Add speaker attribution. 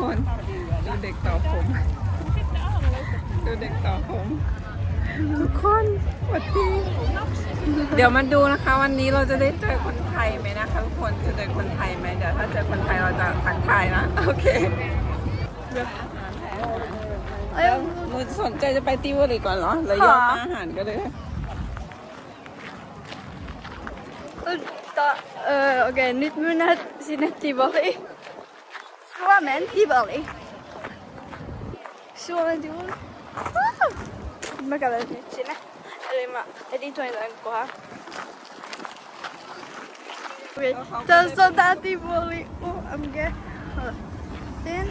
Speaker 1: คนดูเด็กต่อผมดูเด็กต่อผมทุกคนสวัสดีเดี๋ยวมาดูนะคะวันนี้เราจะได้เจอคนไทยไหมนะคะทุกคนจะเจอคนไทยไหมเดี๋ยวถ้าเจอคนไทยเราจะทักทายนะโอเคแล้วหนูสนใจจะไปติวอะไรก่อนเหรอเลยย้อนมาอาหารก็เลย
Speaker 2: Okei, nyt mennään sinne Tivoliin. Suomen Tivoli. Suomen Tivoli. Mä kävelen nyt sinne. Eli mä editoin tämän kohan. Okei, tässä on tää Tivoli. OMG.